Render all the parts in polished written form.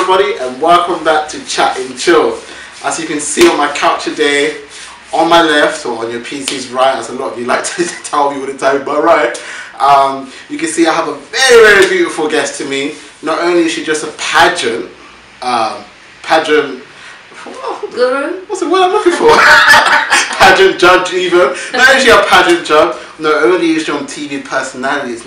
everybody, and welcome back to Chat and Chill. As you can see on my couch today, on my left, or on your PC's right, as a lot of you like to tell me all the time, but right, you can see I have a very, very beautiful guest to me. Not only is she just a pageant guru? What's the word I'm looking for? Pageant judge even. Not only is she a pageant judge, not only is she on TV personalities,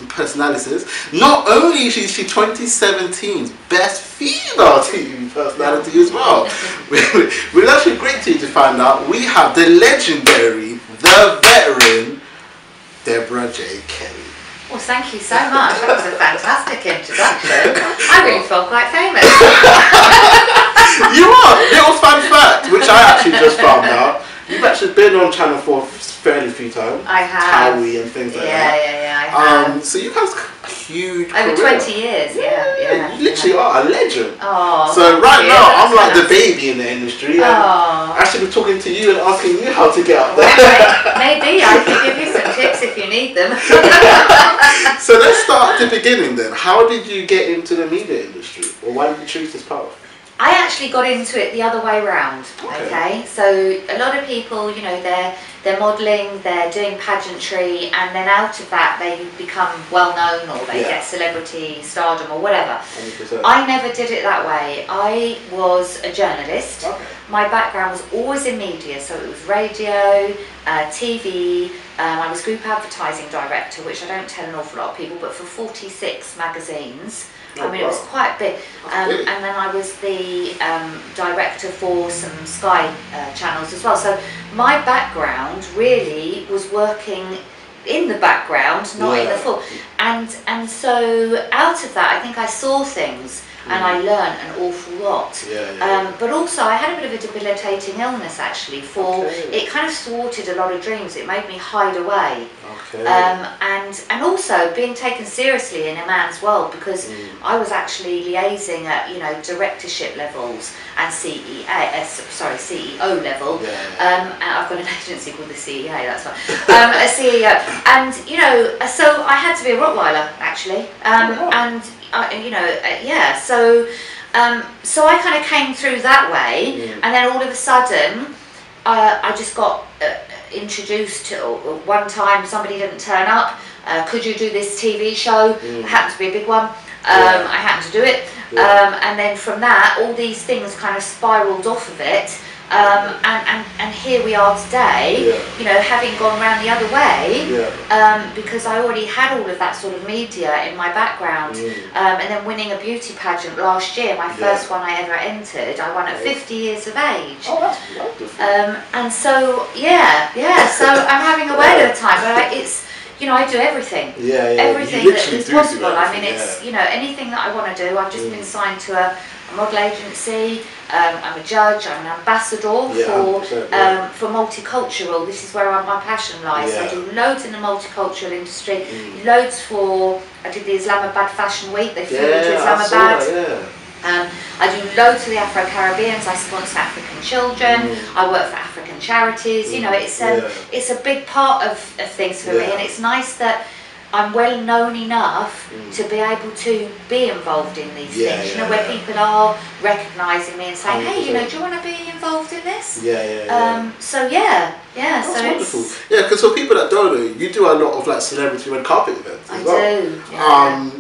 not only is she 2017's best female TV personality as well. Which is actually great to find out. We have the legendary, the veteran, Deborah Jay Kelly. Well, thank you so much. That was a fantastic introduction. I really felt quite famous. You are. Little fun fact, which I actually just found out. You've actually been on Channel 4 fairly few times. I have. Towie and things like that. Yeah, I have. So you have a huge Over career. 20 years, yeah. You literally are a legend. Oh, so right yeah, now, I'm like nice. the baby in the industry. And I should be talking to you and asking you how to get up there. Maybe I can give you some tips if you need them. So let's start at the beginning then. How did you get into the media industry? Or why did you choose this path? I actually got into it the other way round. Okay, so a lot of people, you know, they're modelling, they're doing pageantry, and then out of that they become well known, or they get celebrity stardom or whatever. 100%. I never did it that way. I was a journalist. Okay. My background was always in media, so it was radio, TV. I was group advertising director, which I don't tell an awful lot of people, but for 46 magazines. I mean, it was quite big. And then I was the director for some Sky channels as well. So my background really was working in the background, not in the full. And so out of that, I think I saw things and I learned an awful lot. But also I had a bit of a debilitating illness actually. It kind of thwarted a lot of dreams. It made me hide away. And also being taken seriously in a man's world, because I was actually liaising at, you know, directorship levels and CEO level. And I've got an agency called the CEA, that's right. A CEO, and you know, so I had to be a Rottweiler actually, you know, so I kind of came through that way, and then all of a sudden I just got introduced to, one time somebody didn't turn up, could you do this TV show? It happened to be a big one. I happened to do it, and then from that all these things kind of spiraled off of it, and here we are today, you know, having gone round the other way, because I already had all of that sort of media in my background, and then winning a beauty pageant last year, my first one I ever entered, I won at 50 years of age. Oh, that's wonderful. And so, so I'm having a whale of a time, but it's, you know, I do everything. Everything that is possible. I mean, it's, you know, anything that I want to do. I've just been signed to a model agency. I'm a judge. I'm an ambassador for multicultural. This is where my passion lies. I do loads in the multicultural industry. Loads for. I did the Islamabad Fashion Week. They flew into Islamabad. I do loads for the Afro-Caribbeans. I sponsor African children. I work for African charities. You know, it's a big part of things for me, and it's nice that I'm well known enough to be able to be involved in these things. You know, where people are recognising me and saying, "Hey, you know, do you want to be involved in this?" So That's so wonderful. Yeah, because for people that don't know, you do a lot of like celebrity red carpet events as well.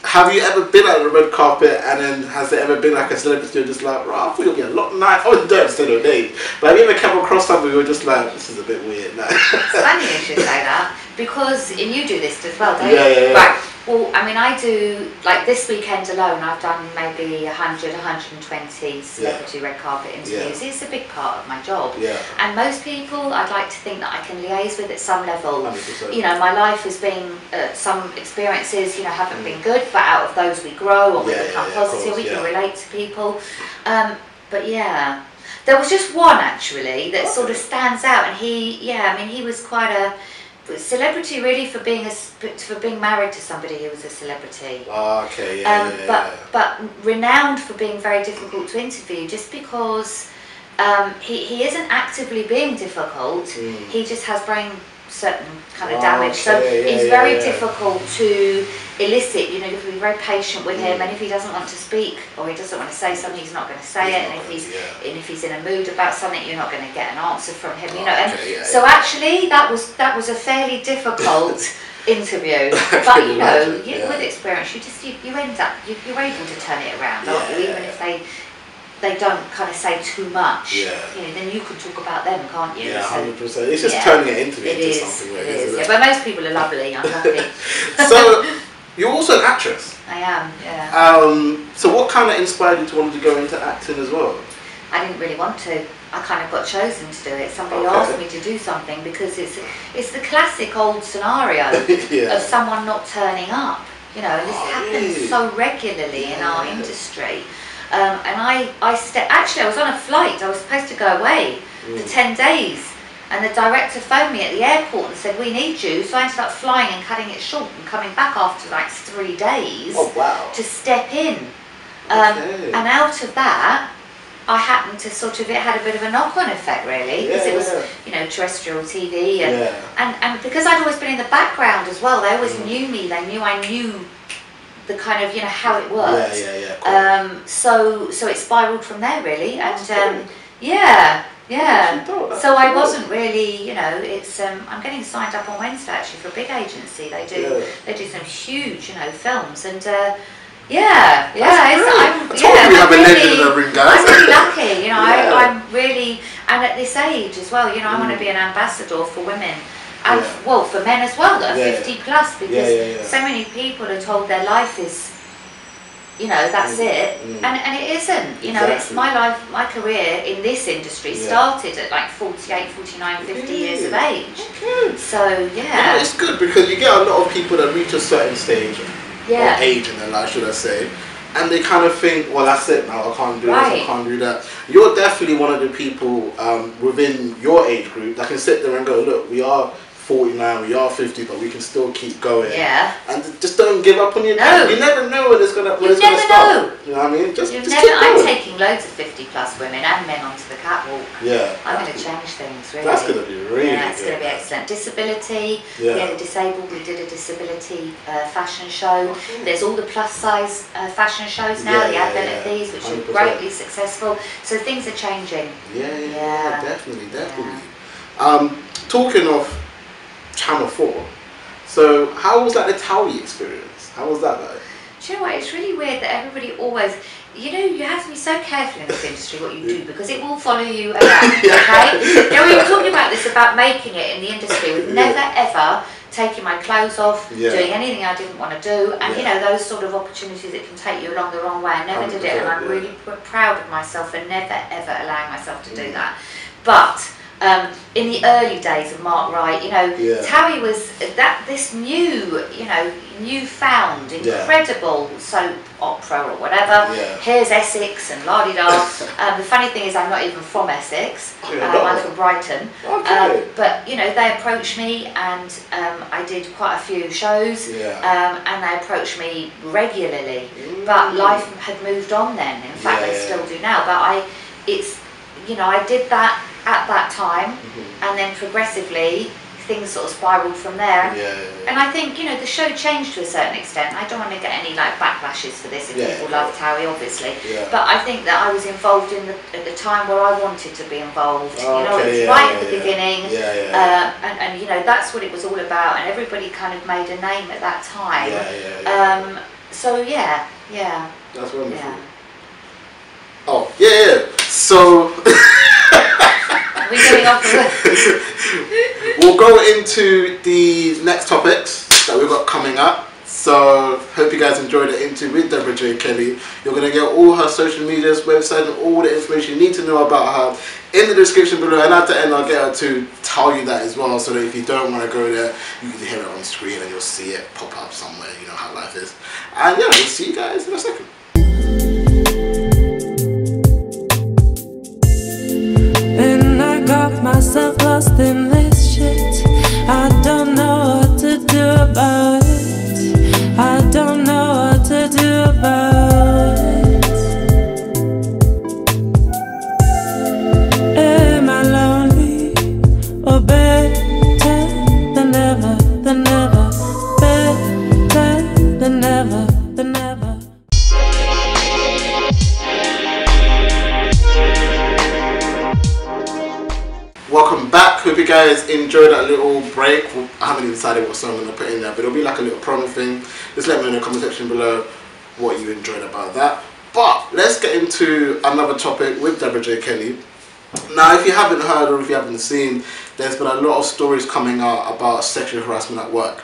Have you ever been at the red carpet, and then has there ever been like a celebrity who's just like, right, I thought you'll be a lot nice. I was don't say no name, but have you ever come across somebody who were just like, this is a bit weird? No. It's funny you should say that, because, and you do this as well, don't you? Right. Well, I mean, I do, like this weekend alone, I've done maybe 100, 120 celebrity red carpet interviews. It's a big part of my job. And most people, I'd like to think that I can liaise with at some level. 100%. You know, my life has been, some experiences, you know, haven't been good, but out of those we grow, or we become positive, we can relate to people. But yeah, there was just one actually that sort of stands out, and he was quite a celebrity really for being married to somebody who was a celebrity. But renowned for being very difficult to interview, just because he isn't actively being difficult. He just has brain certain kind of damage, so it's very difficult to elicit. You know, you have to be very patient with him, and if he doesn't want to speak or he doesn't want to say something, he's not going to say it, and if he's in a mood about something, you're not going to get an answer from him, you know. And so actually that was a fairly difficult interview, but you know, with experience you end up you're able to turn it around, aren't you? Even if they don't kind of say too much, you know, then you can talk about them, can't you? Yeah, 100%. It's just turning it into something. It is, yeah. But most people are lovely. I'm happy. So, you're also an actress. I am, yeah. So what kind of inspired you to want to go into acting as well? I didn't really want to. I kind of got chosen to do it. Somebody asked me to do something because it's the classic old scenario of someone not turning up. You know, and this happens so regularly in our industry. And I was on a flight. I was supposed to go away for 10 days, and the director phoned me at the airport and said, "We need you." So I ended up flying and cutting it short and coming back after like 3 days to step in. And out of that, I happened to it had a bit of a knock-on effect really, because it was, you know, terrestrial TV, and because I'd always been in the background as well, they always knew me. They knew I knew the kind of, you know, how it worked. So it spiraled from there really, and so I wasn't really, you know, it's I'm getting signed up on Wednesday actually for a big agency. They do some huge, you know, films, and I'm really lucky, you know. I'm really, and at this age as well, you know, I want to be an ambassador for women. And well, for men as well that are 50 plus, because so many people are told their life is, you know, that's it, and it isn't. You know, it's my career in this industry started at like 48, 49, 50 years of age. So yeah, it's good because you get a lot of people that reach a certain stage or age in their life, should I say, and they kind of think, well, that's it now, I can't do this, I can't do that. You're definitely one of the people within your age group that can sit there and go, look, we are 49, we are 50, but we can still keep going. And just don't give up on your dream. You never know when it's gonna stop. You know what I mean? Just keep going. I'm taking loads of 50 plus women and men onto the catwalk. I'm going to change things really. That's going to be really good. It's going to be excellent. Disability, we had a disabled, we did a disability fashion show. There's all the plus size fashion shows now, the advent of these, which 100%. Are greatly successful. So things are changing. Definitely. Talking of Channel 4. So how was that the Towie experience? How was that like? Do you know what, it's really weird that everybody always, you know, you have to be so careful in this industry what you do, because it will follow you around, okay? You know, we were talking about this, about making it in the industry, with never ever taking my clothes off, doing anything I didn't want to do, and you know, those sort of opportunities that can take you along the wrong way. I never did it, and I'm really proud of myself for never ever allowing myself to do that. But in the early days of Mark Wright, you know, Towie was this new, you know, newfound, incredible soap opera or whatever. Here's Essex and la-di-da. The funny thing is, I'm not even from Essex. I'm from Brighton. But you know, they approached me, and I did quite a few shows, and they approached me regularly. But life had moved on then. In fact, they still do now. But you know, I did that at that time, and then progressively things sort of spiraled from there. And I think, you know, the show changed to a certain extent. I don't want to get any like backlashes for this if people love Towie, obviously. But I think that I was involved at the time where I wanted to be involved. You know, it was right at the beginning, and you know, that's what it was all about. And everybody kind of made a name at that time. So that's wonderful. So we're going off we'll go into the next topics that we've got coming up. So hope you guys enjoyed the interview with Deborah Jay Kelly. You're going to get all her social medias, website, and all the information you need to know about her in the description below. And at the end, I'll get her to tell you that as well, so that if you don't want to go there, you can hear it on screen and you'll see it pop up somewhere. You know how life is. And we'll see you guys in a second. Got myself lost in this shit. I don't know what to do about it. I don't know what to do about it. better than ever, than ever, better than ever, than ever. Welcome back. Hope you guys enjoyed that little break. I haven't even decided what song I'm going to put in there, but it'll be like a little promo thing. Just let me know in the comment section below what you enjoyed about that. But let's get into another topic with Deborah Jay Kelly. Now, if you haven't heard or if you haven't seen, there's been a lot of stories coming out about sexual harassment at work.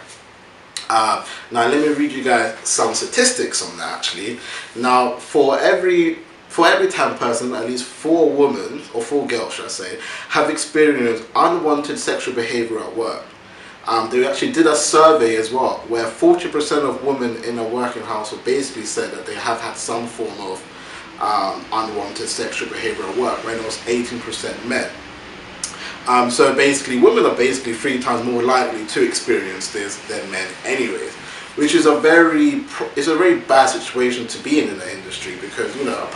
Now, let me read you guys some statistics on that actually. Now, for every 10 person, at least 4 women, or 4 girls should I say, have experienced unwanted sexual behaviour at work. They actually did a survey as well, where 40% of women in a working household basically said that they have had some form of unwanted sexual behaviour at work, when it was 18% men. So basically, women are basically 3 times more likely to experience this than men anyways. Which is a very bad situation to be in the industry, because, you know,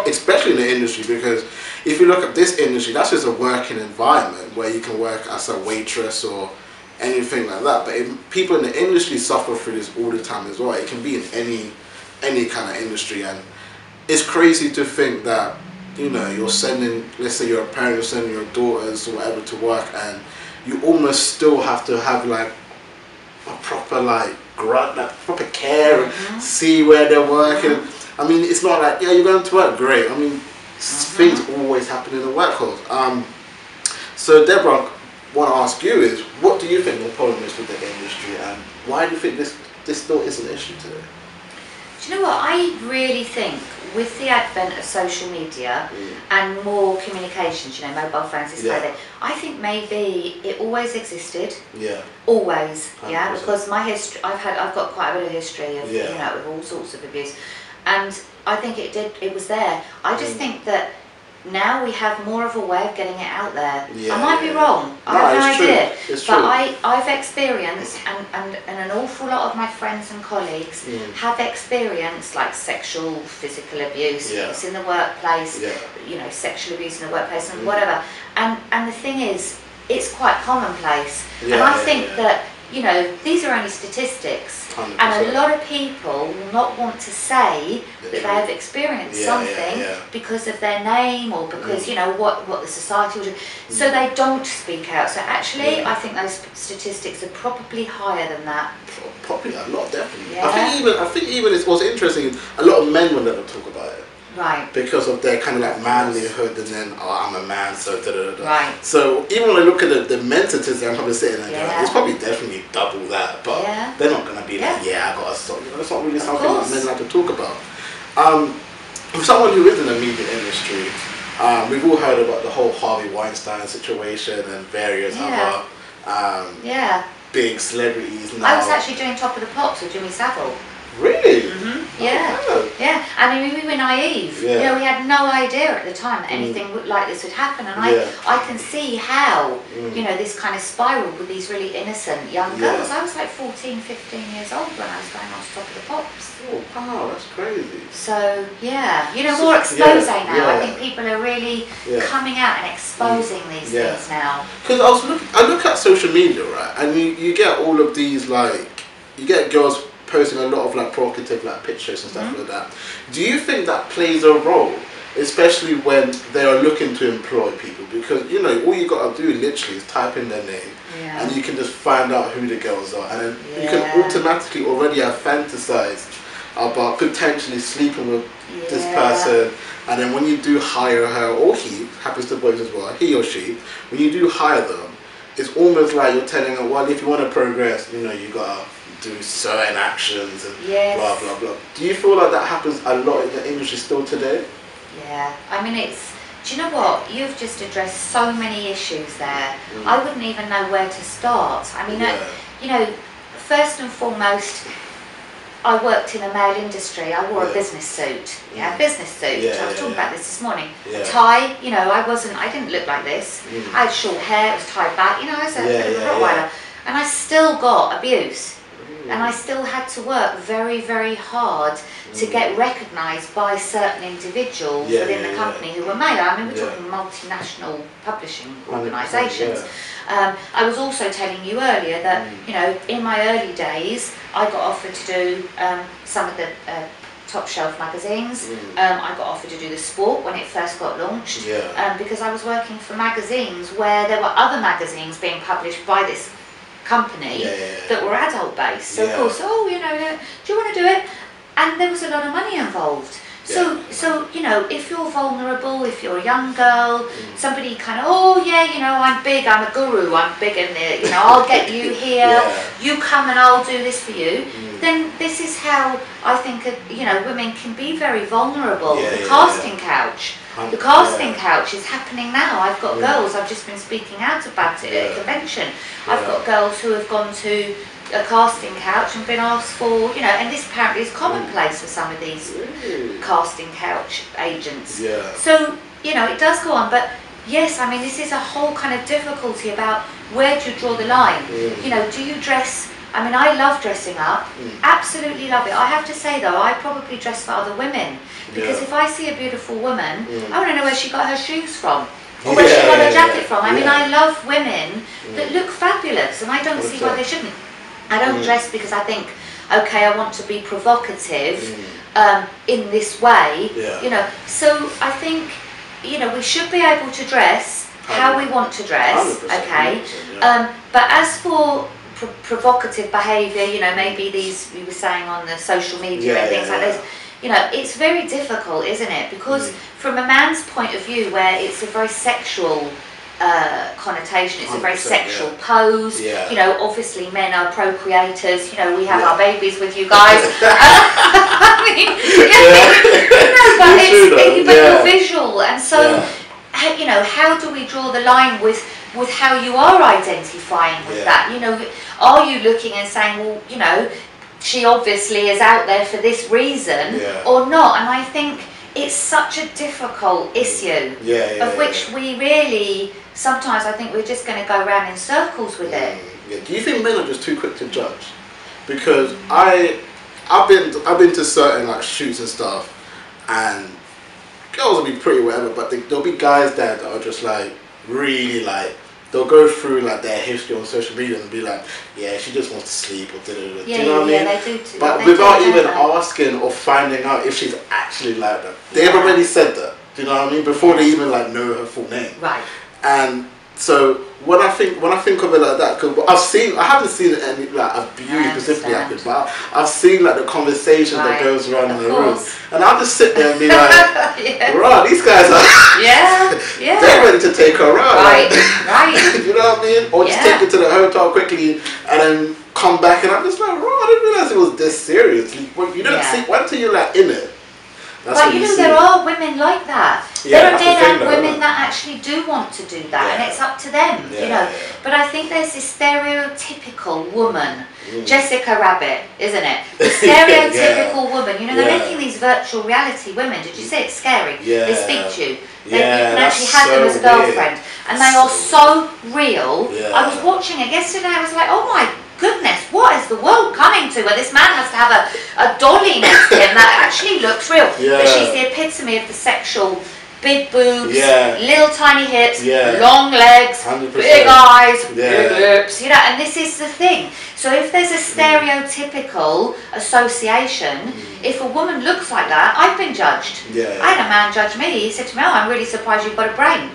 especially in the industry, because if you look at this industry, that's just a working environment where you can work as a waitress or anything like that. But people in the industry suffer through this all the time as well. It can be in any kind of industry, and it's crazy to think that, you know, you're sending, let's say you're a parent, you're sending your daughters or whatever to work, and you almost still have to have like a proper proper care and see where they're working. I mean, it's not like, yeah, you're going to work, great. I mean, things always happen in the workforce. So Deborah, I want to ask you is, what do you think the problem is with the industry, and why do you think this still is an issue today? Do you know what? I really think with the advent of social media and more communications, you know, mobile phones, this kind of thing, I think maybe it always existed. Yeah. Always. 100%. Yeah. Because my history, I've got quite a bit of history of, you know, with all sorts of abuse, and I think it was there. I just think that now we have more of a way of getting it out there. I might be wrong. I have no idea. But I've experienced, and an awful lot of my friends and colleagues have experienced like sexual, physical abuse. It's in the workplace, you know, sexual abuse in the workplace and whatever. And the thing is, it's quite commonplace. And I think that, you know, these are only statistics. 100%. And a lot of people will not want to say that they have experienced something because of their name, or because, you know, what the society will do. So they don't speak out. So actually, I think those statistics are probably higher than that. Probably a lot, definitely. I think even it's what's interesting, a lot of men will never talk about it. Right. Because of their kind of like manlyhood, and then, oh, I'm a man, so da-da-da-da. Right. So even when I look at the men statistics, I'm probably sitting there going, it's probably definitely double that, but they're not going to be like, I got to stop. You know, it's not really something that men like to talk about. For someone who is in the media industry, we've all heard about the whole Harvey Weinstein situation and various other big celebrities now. I was actually doing Top of the Pops with Jimmy Savile. Really? Yeah. Oh, yeah. I mean, we were naive. You know, we had no idea at the time that anything like this would happen, and I can see how, you know, this kind of spiraled with these really innocent young girls. I was like 14, 15 years old when I was going on Top of the Pops. Oh, wow, that's crazy. So, yeah, you know, more expose now. I think people are really coming out and exposing these things now. Because I look at social media, right, and you get all of these, like, you get girls posting a lot of like provocative like pictures and stuff like that. Do you think that plays a role, especially when they are looking to employ people? Because, you know, all you got to do literally is type in their name, and you can just find out who the girls are, and then you can automatically already have fantasized about potentially sleeping with this person. And then when you do hire her, or he, happens to boys as well, he or she, when you do hire them, it's almost like you're telling them, well, if you want to progress, you know, you got to do certain actions and blah blah blah. Do you feel like that happens a lot in the industry still today? Yeah, I mean, do you know what? You've just addressed so many issues there. I wouldn't even know where to start. I mean, you know, first and foremost, I worked in a male industry. I wore a business suit. Business suit. I was talking about this morning. A tie. You know, I didn't look like this. I had short hair. It was tied back. You know, I was a bit of a Rottweiler, and I still got abuse. And I still had to work very, very hard to get recognised by certain individuals within the company who were male. I mean, we're talking multinational publishing organisations. I was also telling you earlier that, you know, in my early days, I got offered to do some of the top shelf magazines. I got offered to do the sport when it first got launched, because I was working for magazines where there were other magazines being published by this company that were adult based. So of course, oh, you know, do you want to do it? And there was a lot of money involved. So you know, if you're vulnerable, if you're a young girl, somebody kind of, oh yeah, you know, I'm big, I'm a guru, I'm big in there, you know, I'll get you here, you come and I'll do this for you. Then this is how I think, you know, women can be very vulnerable. The casting couch. The casting couch is happening now. I've got girls, I've just been speaking out about it at a convention. I've got girls who have gone to a casting couch and been asked for, you know, and this apparently is commonplace for some of these casting couch agents. So, you know, it does go on, but yes, I mean, this is a whole kind of difficulty about where do you draw the line? You know, do you dress, I mean, I love dressing up, absolutely love it. I have to say though, I probably dress for other women, because if I see a beautiful woman, I want to know where she got her shoes from, or where she got her jacket from. I mean, I love women that look fabulous, and I don't see why they shouldn't. I don't dress because I think, okay, I want to be provocative in this way, you know. So I think, you know, we should be able to dress how we want to dress, okay. But as for provocative behaviour, you know, maybe these, we were saying on the social media and things like this, you know, it's very difficult, isn't it? Because from a man's point of view, where it's a very sexual connotation, it's a very sexual pose, you know, obviously men are procreators, you know, we have our babies with you guys. I mean, but you're visual, and so, you know, how do we draw the line with how you are identifying with that? You know, are you looking and saying, well, you know, she obviously is out there for this reason, or not? And I think it's such a difficult issue, of which we really, sometimes I think we're just going to go around in circles with it. Do you think men are just too quick to judge? Because I've been to certain like shoots and stuff, and girls will be pretty whatever, but there'll be guys there that are just like really like, they'll go through like their history on social media and be like, yeah, she just wants to sleep or da-da-da. Do you know what I mean? They do too. But without even asking or finding out if she's actually like that. They've already said that. Do you know what I mean? Before they even like know her full name. Right. And so when I think of it like that, because I haven't seen any like abuse specifically happening, but I've seen like the conversation that goes around in the room, and I'll just sit there and be like, right, these guys are, they're ready to take her around, right? You know what I mean? Or just take her to the hotel quickly and then come back, and I'm just like, right, I didn't realize it was this serious. You don't see, wait until you're like in it. But you know, there are women like that. There are dead women that actually do want to do that, and it's up to them, you know. But I think there's this stereotypical woman, Jessica Rabbit, isn't it? The stereotypical woman. You know, they're making these virtual reality women. Did you see it? Scary. They speak to you. You can actually have them as a girlfriend, and they are so real. I was watching it yesterday. I was like, oh my goodness, what is the world coming to, where this man has to have a dolly next to him that actually looks real. But she's the epitome of the sexual, big boobs, little tiny hips, long legs, 100%. Big eyes, big lips, you know, and this is the thing. So if there's a stereotypical association, if a woman looks like that, I've been judged. I had a man judge me. He said to me, oh, I'm really surprised you've got a brain.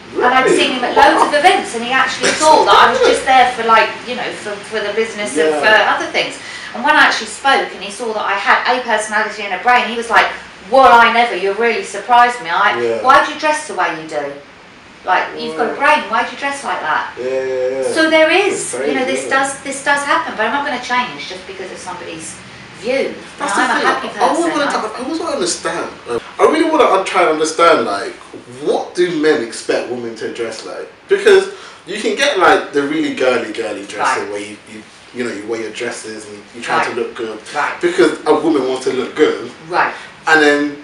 Really? And I'd seen him at loads of events, and he actually thought that I was just there for, like, you know, for the business of other things. And when I actually spoke and he saw that I had a personality and a brain, he was like, well, I never, you really surprised me. Why do you dress the way you do? Like, you've got a brain, why do you dress like that? So there is, you know, this does happen, but I'm not going to change just because of somebody's view. I'm a happy person. I want to understand. I really want to try and understand, like, what do men expect women to dress like? Because you can get like the really girly dressing where you know, you wear your dresses and you try to look good because a woman wants to look good. And then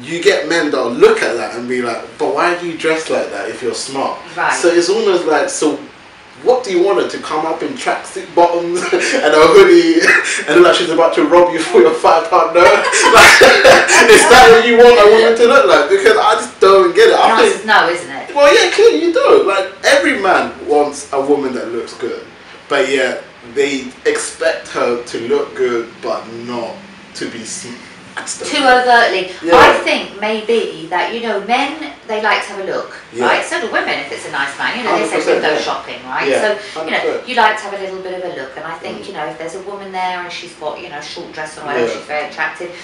you get men that'll look at that and be like, but why do you dress like that if you're smart? So it's almost like, so What do you want her to come up in tracksuit bottoms and a hoodie and like she's about to rob you for your £5 note? Like, is that what you want a woman to look like? Because I just don't get it. The answer's no, isn't it? Well, yeah, clearly you don't. Like, every man wants a woman that looks good, but yet they expect her to look good, but not to be seen. Too overtly. Yeah. I think maybe that, you know, men, they like to have a look, Yeah. right? So do women if it's a nice man. You know, they say 100%, window yeah. shopping, right? Yeah, So, you know, 100%. you like to have a little bit of a look. And I think, you know, if there's a woman there and she's got, you know, short dress on, whatever, Yeah. she's very attractive,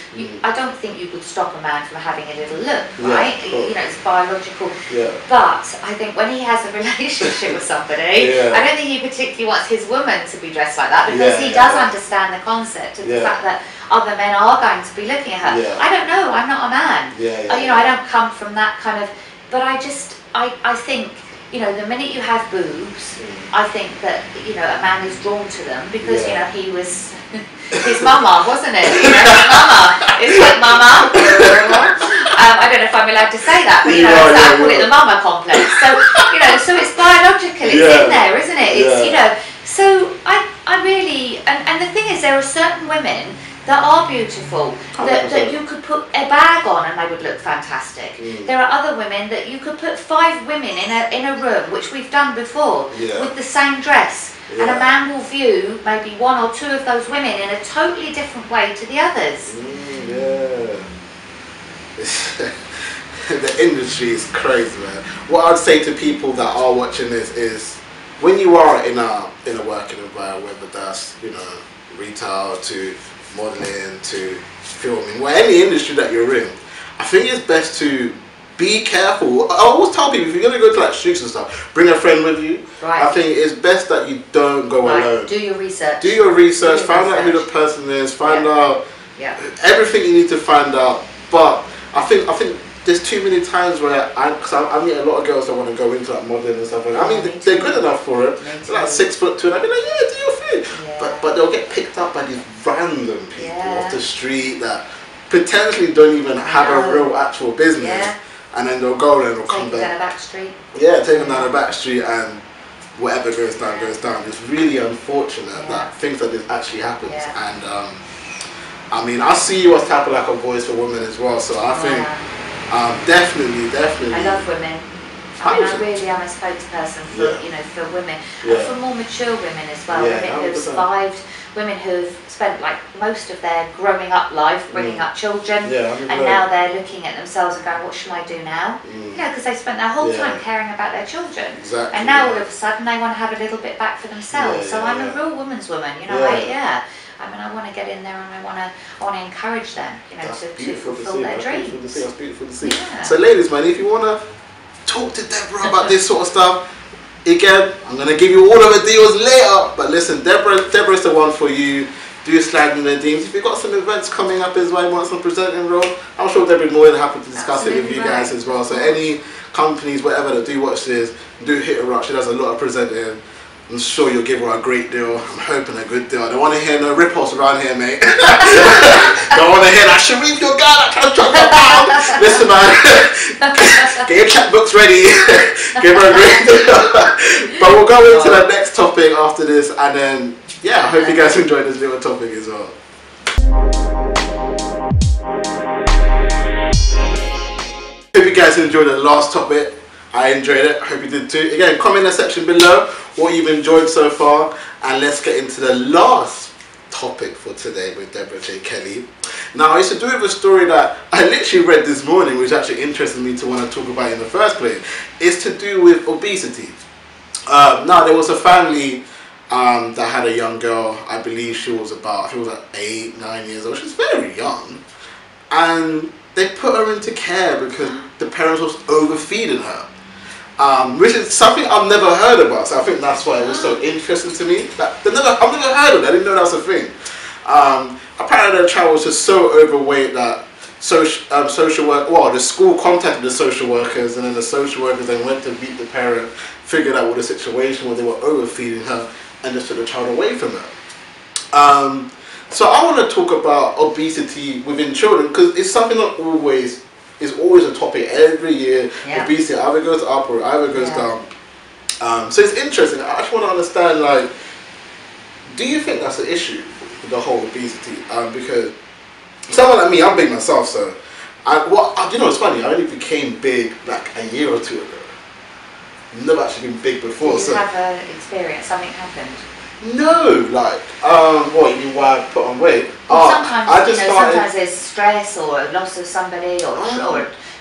I don't think you could stop a man from having a little look, Yeah, right? of course. You know, it's biological. Yeah. But I think when he has a relationship with somebody, Yeah. I don't think he particularly wants his woman to be dressed like that, because he does understand the concept of the fact that other men are going to be looking at her. Yeah. I don't know, I'm not a man. You know, I don't come from that kind of, but I think, you know, the minute you have boobs, I think that, you know, a man is drawn to them because, you know, he was his mama, wasn't it? You know, his mama. It's like mama. I don't know if I'm allowed to say that, but you know, I call it the mama complex. So, you know, so it's biological, it's in there, isn't it? It's, you know, so I really, and the thing is, there are certain women that are beautiful, that you could put a bag on and they would look fantastic. There are other women that you could put 5 women in a room, which we've done before, with the same dress, and a man will view maybe 1 or 2 of those women in a totally different way to the others. The industry is crazy, man. What I'd say to people that are watching this is, when you are in a working environment, whether that's, you know, retail to modeling to filming, well, any industry that you're in, I think it's best to be careful. I always tell people, if you're going to go to like shoots and stuff, bring a friend with you. Right. I think it's best that you don't go alone. Do your research. Do your research, find out who the person is, find out everything you need to find out. But I think there's too many times where I meet a lot of girls that want to go into like modeling and stuff like that. I mean, they're good enough for it. They're like 6'2", and I'd be like, yeah, do your thing. But they'll get picked up by these random people off the street that potentially don't even have a real actual business, and then they'll go and they'll come back. Take them down a back street. Yeah, take them down a back street, and whatever goes down goes down. It's really unfortunate that things like this actually happens. And I mean, I see you as type of like a voice for women as well. So I think definitely. I love women. I mean, I really am a spokesperson for, you know, for women, and for more mature women as well. Women who've survived, women who've spent like most of their growing up life bringing up children, and now they're looking at themselves and going, what shall I do now? You know, because they spent their whole time caring about their children, and now all of a sudden they want to have a little bit back for themselves. So I'm a real woman's woman, you know. I mean, I want to get in there and I want to encourage them, you know, to fulfill their dreams. That's beautiful to see. So, ladies, man, if you want to talk to Deborah about this sort of stuff, again, I'm going to give you all of the deals later. But listen, Deborah's the one for you. Do slide in the DMs. If you've got some events coming up as well, you want some presenting role, I'm sure Deborah's more than happy to discuss it with you guys as well. So any companies, whatever, that do watch this, do hit her up. She does a lot of presenting. I'm sure you'll give her a great deal. I'm hoping a good deal. I don't want to hear no rip-offs around here, mate. Don't want to hear that. Sharif, your guy that can drop a pound. Listen, man. Get your checkbooks ready. Give her a great deal. But we'll go into the next topic after this, and then, yeah, I hope you guys enjoyed this little topic as well. Hope you guys enjoyed the last topic. I enjoyed it. I hope you did too. Again, comment in the section below what you've enjoyed so far, and let's get into the last topic for today with Deborah Jay Kelly. Now, it's to do with a story that I literally read this morning, which actually interested me to want to talk about in the first place. It's to do with obesity. Now, there was a family that had a young girl. I believe she was about, I think it was like 8, 9 years old. She was very young, and they put her into care because the parents was overfeeding her. Which is something I've never heard about, so I think that's why it was so interesting to me. I've never heard of it. I didn't know that was a thing. Apparently the child was just so overweight that social work, well, the school contacted the social workers, and then the social workers then went to meet the parent, figured out what the situation was. They were overfeeding her and just took the child away from her. So I want to talk about obesity within children, because it's something that is always a topic every year. Obesity either goes up or either goes down. So it's interesting. I just want to understand, like, do you think that's an issue with the whole obesity? Because someone like me, I'm big myself, so you know, it's funny. I only became big like a year or two ago. Never actually been big before. Did you have an experience? Something happened? No, like, what, you mean why I put on weight? Well, sometimes, sometimes there's stress or a loss of somebody, or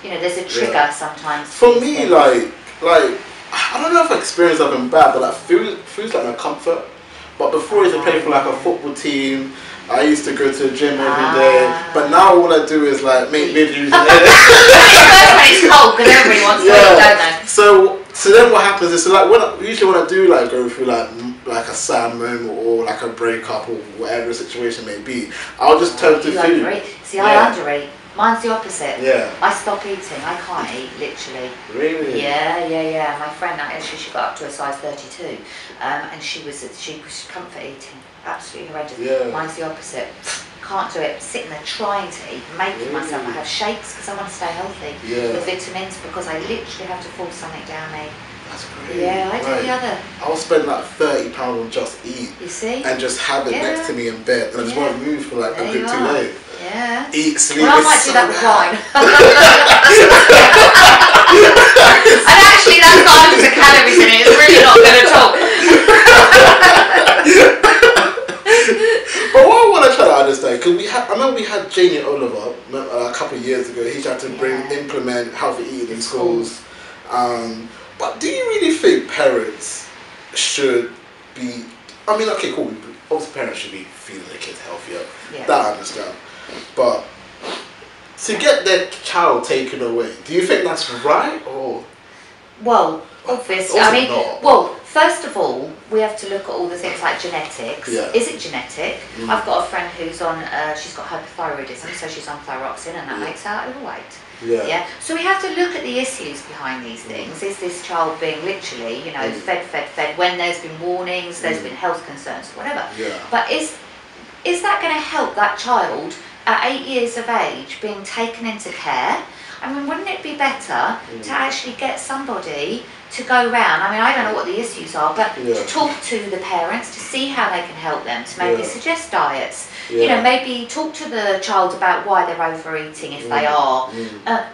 you know, there's a trigger sometimes. For me, like, I don't know if I experienced something bad, but like food's like my comfort. But before I used to play for like a football team, I used to go to the gym every day. But now all I do is like make videos and edit. It's cold because everybody wants to eat, don't they? So then what happens is, so like usually when I do like go through like a sad moment or like a breakup or whatever the situation may be, I'll just turn to food. See, I undereat. Mine's the opposite. Yeah. I stop eating. I can't eat, literally. Really? Yeah. My friend, actually, she got up to a size 32, and she was comfort eating. Absolutely horrendous. Yeah. Mine's the opposite. Can't do it. Sitting there trying to eat, making myself. I have shakes because I want to stay healthy with vitamins, because I literally have to force something down me. That's great. Yeah, I do the other. I'll spend like £30 on just eat. You see? And just have it next to me in bed, and I just won't move for like a good 2 days. Yeah. Eat, sleep. Well, I might do that with wine. And actually, that's got hundreds of calories in it. It's really not good at all. But what I want to try to understand, because I remember we had Jamie Oliver a couple of years ago. He tried to implement healthy eating in schools. But do you really think parents should be? I mean, okay, cool. Obviously, parents should be feeding their kids healthier. Yeah. That I understand. But to get their child taken away, do you think that's right, or? Well, obviously, I mean, first of all, we have to look at all the things like genetics. Yeah. Is it genetic? I've got a friend who's on, she's got hypothyroidism, so she's on thyroxine, and that makes her overweight. Yeah. So we have to look at the issues behind these things. Is this child being literally, you know, fed when there's been warnings, there's been health concerns, whatever. Yeah. But is that going to help that child at 8 years of age being taken into care? I mean, wouldn't it be better to actually get somebody to go round? I mean, I don't know what the issues are, but to talk to the parents, to see how they can help them, to maybe suggest diets. You know, maybe talk to the child about why they're overeating, if they are,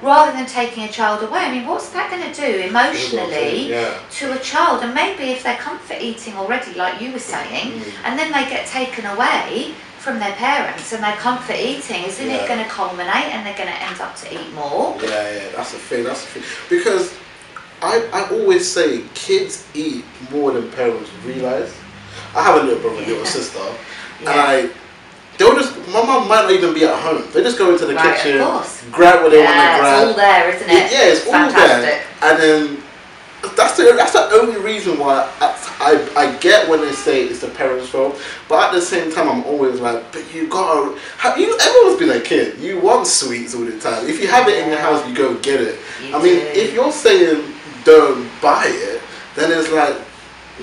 rather than taking a child away. I mean, what's that going to do emotionally to a child? And maybe if they're comfort eating already, like you were saying, and then they get taken away from their parents and their comfort eating, isn't it going to culminate and they're going to end up to eat more? Yeah, that's the thing. Because I always say kids eat more than parents realise. I have a little brother, little sister, and my mum might not even be at home. They just go into the kitchen, grab what they want to grab. It's all there, isn't it? It's all there. And then that's the only reason why I get when they say it's the parents' fault. But at the same time, I'm always like, but you gotta. Everyone's been a kid. You want sweets all the time. If you have it in your house, you go get it. I mean, if you're saying don't buy it, then it's like,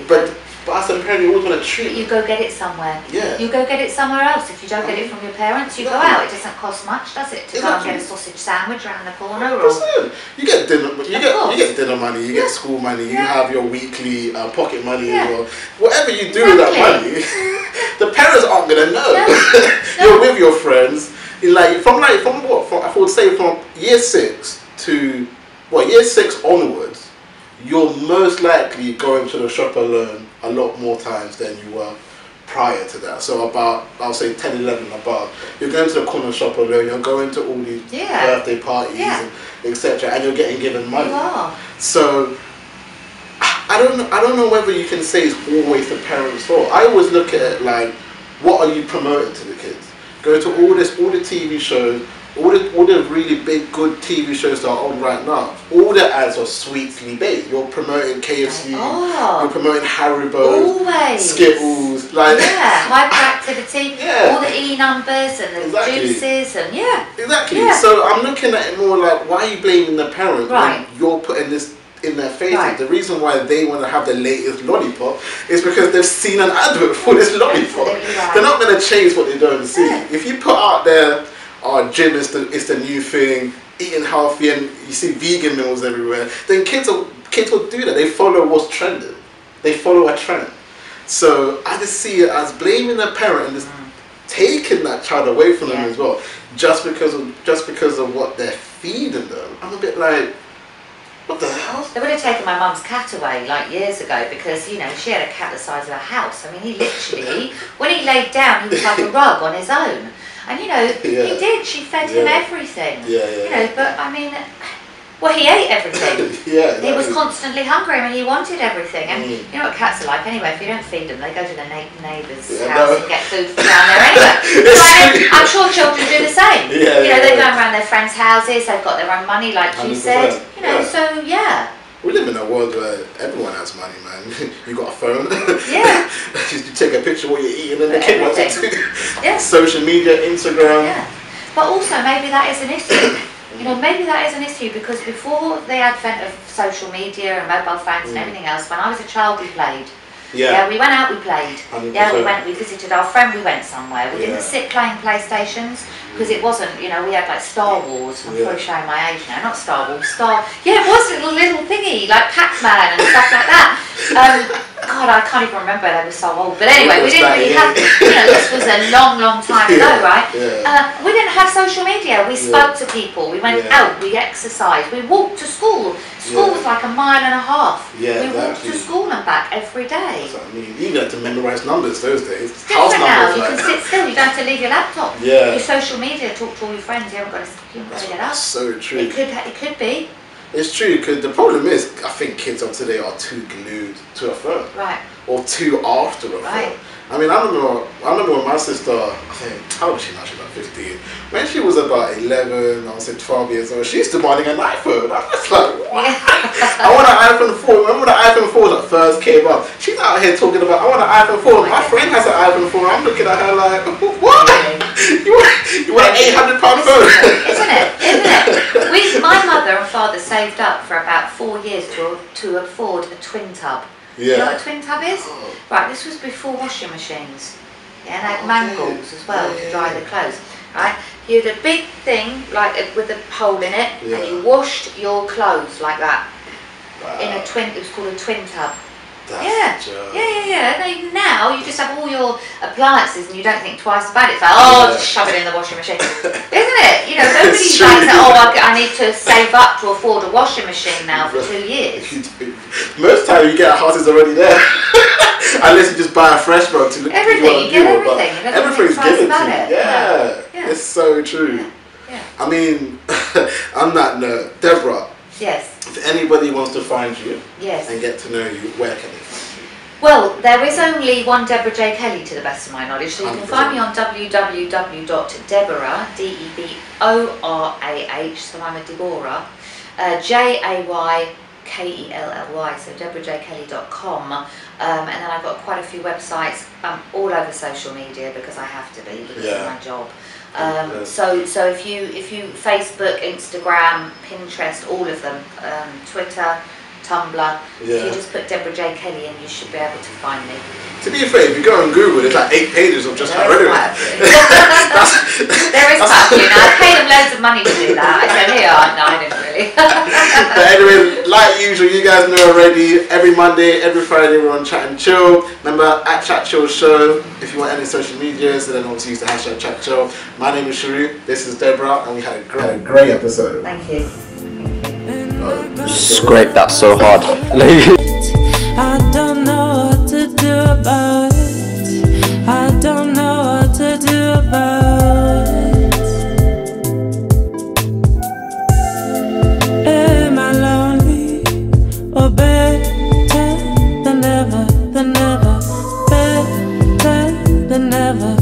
but as a parent, you always want to treat. You go get it somewhere. Yeah. You go get it somewhere else. If you don't get it from your parents, you go out. It doesn't cost much, does it? To go and get a sausage sandwich around the corner. Or you get dinner. You get dinner money. You get school money. You have your weekly pocket money as well. Whatever you do with that money, the parents aren't gonna know. You're with your friends. From I would say from year 6 to year 6 onwards. You're most likely going to the shop alone a lot more times than you were prior to that. So about, I'll say 10, 11 above. You're going to the corner shop alone, you're going to all these birthday parties, and etc. And you're getting given money. You are. So I don't know whether you can say it's always the parents' fault. I always look at it like, what are you promoting to the kids? Go to all the TV shows, all the really big good TV shows that are on right now, all the ads are sweetly baked. You're promoting KFC, you're promoting Haribo, Skittles, hyperactivity, all the E numbers and the juices and So I'm looking at it more like, why are you blaming the parent when you're putting this in their faces? The reason why they want to have the latest lollipop is because they've seen an advert for this lollipop. They're not going to change what they don't see. If you put out there, gym is the new thing, eating healthy, and you see vegan meals everywhere, then kids are kids will do that. They follow what's trending. They follow a trend. So I just see it as blaming the parent and just taking that child away from them as well, just because of what they're feeding them. I'm a bit like, what the hell? They would have taken my mum's cat away like years ago because, you know, she had a cat the size of a house. I mean, he literally, when he laid down, he was like a rug on his own. And, you know, he did. She fed him everything. You know, but I mean, well, he ate everything. He was constantly hungry. I mean, he wanted everything. And you know what cats are like anyway. If you don't feed them, they go to the neighbour's house and get food from down there anyway. So, I mean, I'm sure children do the same. You know, they go around their friends' houses. They've got their own money, like 100%. You said. You know, so yeah. We live in a world where everyone has money, man. You got a phone. You take a picture of what you're eating and the kid wants it too. Social media, Instagram. But also, maybe that is an issue. You know, maybe that is an issue because before the advent of social media and mobile phones and everything else, when I was a child, we played. We went out, we played. 100%. We visited our friend, we went somewhere. We didn't sit playing PlayStations because it wasn't, you know, we had like Star Wars. I'm probably showing my age now, not Star Wars, it was a little thingy, like Pac-Man and stuff like that. God, I can't even remember, they were so old. But anyway, we didn't really have, you know, this was a long, long time ago, right? We didn't have social media. We spoke to people, we went out, we exercised, we walked to school. School was like 1.5 miles. We walked to school and back every day. That's what I mean. You had to memorize numbers those days. It's different now. You can sit still. You don't have to leave your laptop. Your social media, talk to all your friends. You haven't got to get up. That's so true. It could be. It's true because the problem is, I think kids of today are too glued to a phone. Or too after a phone. I mean, I remember when my sister, I think, how old is she now? She's about 15. When she was about 11, I would say 12 years old, she used to demanding an iPhone. I was like, what? I want an iPhone 4. Remember when the iPhone 4 that first came up? She's out here talking about, I want an iPhone 4. My friend has an iPhone 4. I'm looking at her like, what? You want an £800 phone? Isn't it? My mother and father saved up for about 4 years to afford a twin tub. You know what a twin tub is? Right, this was before washing machines. And they had mangles as well to dry the clothes. Right? You had a big thing, like with a hole in it, and you washed your clothes like that. In a twin, it was called a twin tub. Now you just have all your appliances and you don't think twice about it. It's like, just shove it in the washing machine. Isn't it? You know, nobody's like, I need to save up to afford a washing machine now for 2 years. Most time you get a house is already there. Unless you just buy a fresh one to look at everything. You get everything. Everything's given to you. It's so true. I mean, on that note, Deborah. Yes. If anybody wants to find you and get to know you, where can they find you? Well, there is only one Deborah Jay Kelly to the best of my knowledge, so you can find me on www.deborah, DEBORAH, so I'm a Deborah, JAYKELLY, so deborahjkelly.com, and then I've got quite a few websites all over social media because I have to be because of my job. So if you Facebook, Instagram, Pinterest, all of them, Twitter, Tumblr, if you just put Deborah Jay Kelly in, you should be able to find me. To be fair, if you go on Google, there's like 8 pages of just her anyway. There is quite a few. Now, I paid them loads of money to do that. I said, no, I didn't really. But anyway, like usual, you guys know already, every Monday, every Friday, we're on Chat and Chill. Remember, at Chat Chill Show, if you want any social media, so then obviously use the hashtag Chat Chill. My name is Sharif, this is Deborah, and we had a great episode. Thank you. Scrape that so hard. I don't know what to do about it. I don't know what to do about it. Am I lonely or better than ever, better than ever,